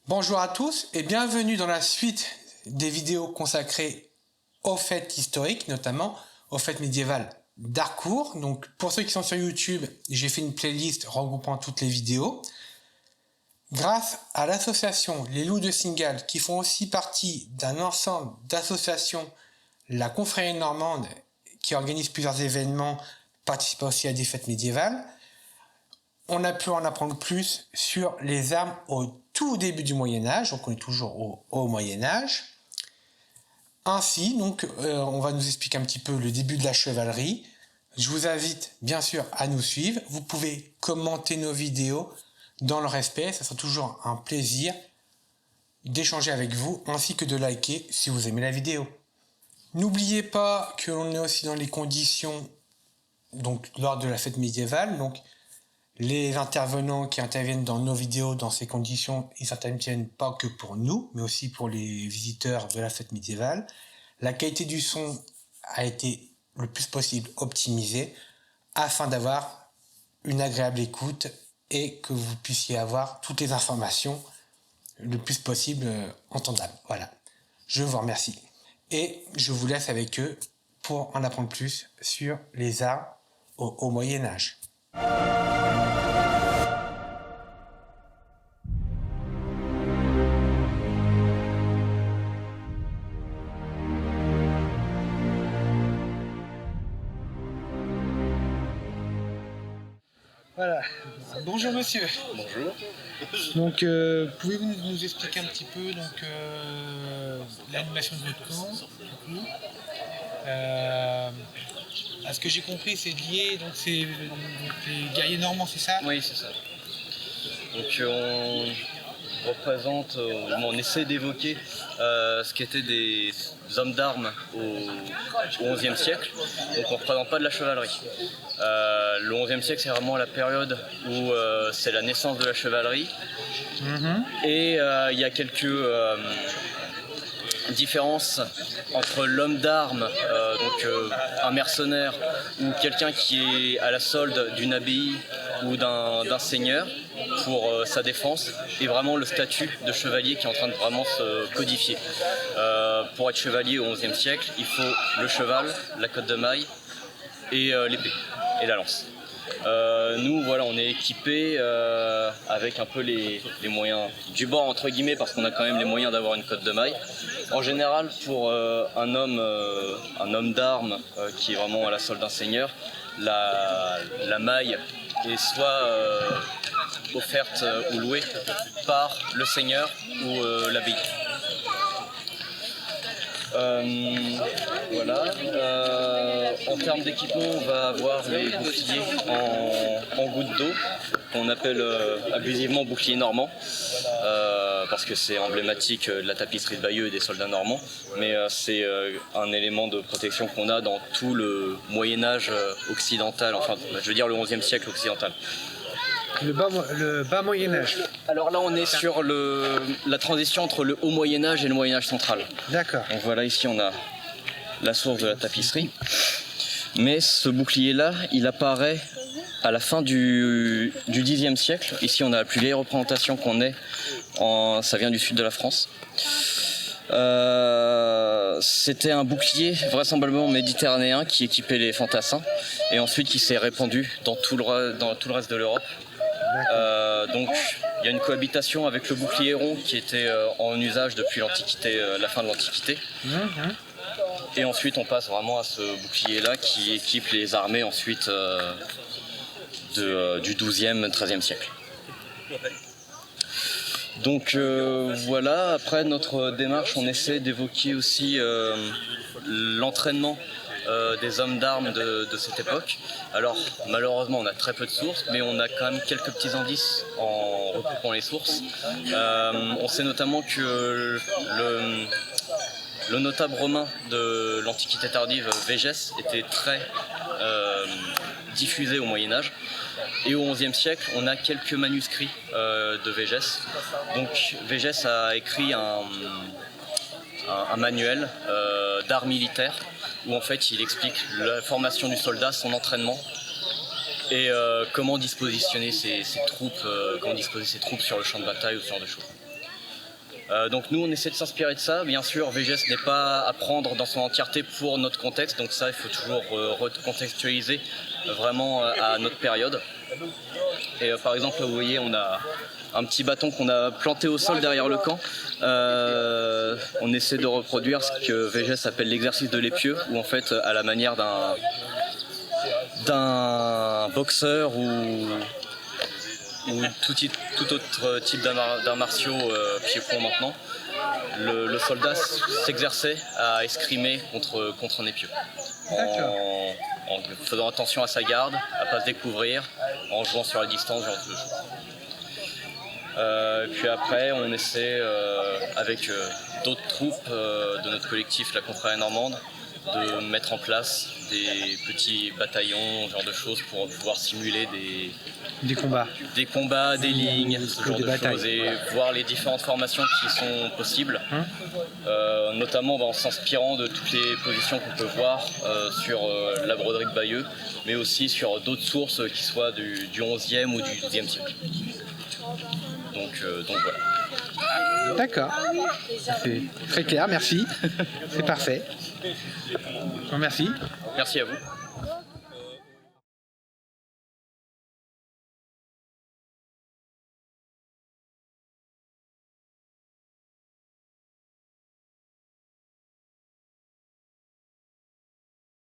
Bonjour à tous et bienvenue dans la suite des vidéos consacrées aux fêtes historiques, notamment aux fêtes médiévales d'Harcourt. Donc pour ceux qui sont sur YouTube, j'ai fait une playlist regroupant toutes les vidéos. Grâce à l'association Les Loups de Singal, qui font aussi partie d'un ensemble d'associations, la Confrérie Normande, qui organise plusieurs événements, participe aussi à des fêtes médiévales, on a pu en apprendre plus sur les armes au tout début du Moyen-Âge, donc on est toujours au Moyen-Âge. Ainsi, donc, on va nous expliquer un petit peu le début de la chevalerie. Je vous invite bien sûr à nous suivre. Vous pouvez commenter nos vidéos dans le respect, ça sera toujours un plaisir d'échanger avec vous, ainsi que de liker si vous aimez la vidéo. N'oubliez pas que l'on est aussi dans les conditions donc, lors de la fête médiévale, donc les intervenants qui interviennent dans nos vidéos dans ces conditions, ils n'interviennent pas que pour nous, mais aussi pour les visiteurs de la fête médiévale. La qualité du son a été le plus possible optimisée afin d'avoir une agréable écoute et que vous puissiez avoir toutes les informations le plus possible entendables. Voilà. Je vous remercie. Et je vous laisse avec eux pour en apprendre plus sur les arts au Moyen-Âge. Voilà. Bonjour monsieur. Bonjour. Donc pouvez-vous nous expliquer un petit peu l'animation de votre camp du coup à ce que j'ai compris, c'est lié, donc c'est les guerriers normands, c'est ça? Oui, c'est ça. Donc on représente, on essaie d'évoquer ce qu'étaient des hommes d'armes au XIe siècle. Donc on ne représente pas de la chevalerie. Le XIe siècle, c'est vraiment la période où c'est la naissance de la chevalerie. Et il y a quelques différences entre l'homme d'armes, donc un mercenaire ou quelqu'un qui est à la solde d'une abbaye ou d'un seigneur pour sa défense, et vraiment le statut de chevalier qui est en train de vraiment se codifier. Pour être chevalier au XIe siècle, il faut le cheval, la cotte de maille et l'épée et la lance. Nous, voilà, on est équipés avec un peu les moyens du bord, entre guillemets, parce qu'on a quand même les moyens d'avoir une cotte de maille. En général, pour un homme d'armes qui est vraiment à la solde d'un seigneur, la maille est soit offerte ou louée par le seigneur ou l'abbaye. Voilà. En termes d'équipement, on va avoir les boucliers en gouttes d'eau, qu'on appelle abusivement bouclier normand, parce que c'est emblématique de la tapisserie de Bayeux et des soldats normands, mais c'est un élément de protection qu'on a dans tout le Moyen-Âge occidental, enfin je veux dire le XIe siècle occidental. Le bas Moyen-Âge. Alors là, on est sur la transition entre le haut Moyen-Âge et le Moyen-Âge central. D'accord. Donc voilà, ici on a la source de la tapisserie. Mais ce bouclier-là, il apparaît à la fin du Xe siècle. Ici, on a la plus vieille représentation qu'on ait. Ça vient du sud de la France. C'était un bouclier vraisemblablement méditerranéen qui équipait les fantassins et ensuite qui s'est répandu dans tout le reste de l'Europe. Donc il y a une cohabitation avec le bouclier rond qui était en usage depuis l'Antiquité, la fin de l'Antiquité. Et ensuite on passe vraiment à ce bouclier là qui équipe les armées ensuite du XIIe, XIIIe siècle. Donc voilà, après notre démarche on essaie d'évoquer aussi l'entraînement des hommes d'armes de cette époque. Alors malheureusement on a très peu de sources, mais on a quand même quelques petits indices en recoupant les sources. On sait notamment que le notable romain de l'Antiquité tardive, Végès, était très diffusé au Moyen-Âge. Et au XIe siècle, on a quelques manuscrits de Végès. Donc Végès a écrit un manuel d'art militaire où en fait il explique la formation du soldat, son entraînement et comment dispositionner ses troupes, comment disposer ses troupes sur le champ de bataille ou ce genre de choses. Donc nous on essaie de s'inspirer de ça. Bien sûr VGS n'est pas à prendre dans son entièreté pour notre contexte, donc ça il faut toujours recontextualiser vraiment à notre période. Et par exemple là, vous voyez on a un petit bâton qu'on a planté au sol derrière le camp. On essaie de reproduire ce que VGS appelle l'exercice de l'épieu, où en fait à la manière d'un boxeur ou tout autre type d'arts martiaux pied-point maintenant, le soldat s'exerçait à escrimer contre un épieu. En faisant attention à sa garde, à ne pas se découvrir, en jouant sur la distance, genre de choses. Puis après, on essaie, avec d'autres troupes de notre collectif, la Confrérie Normande, de mettre en place des petits bataillons, genre de choses, pour pouvoir simuler des combats, des lignes, ce genre de choses, et voir les différentes formations qui sont possibles, notamment en s'inspirant de toutes les positions qu'on peut voir sur la broderie de Bayeux, mais aussi sur d'autres sources qui soient du 11e ou du 12e siècle. Donc voilà. D'accord, c'est très clair, merci, c'est parfait. Merci. Merci à vous.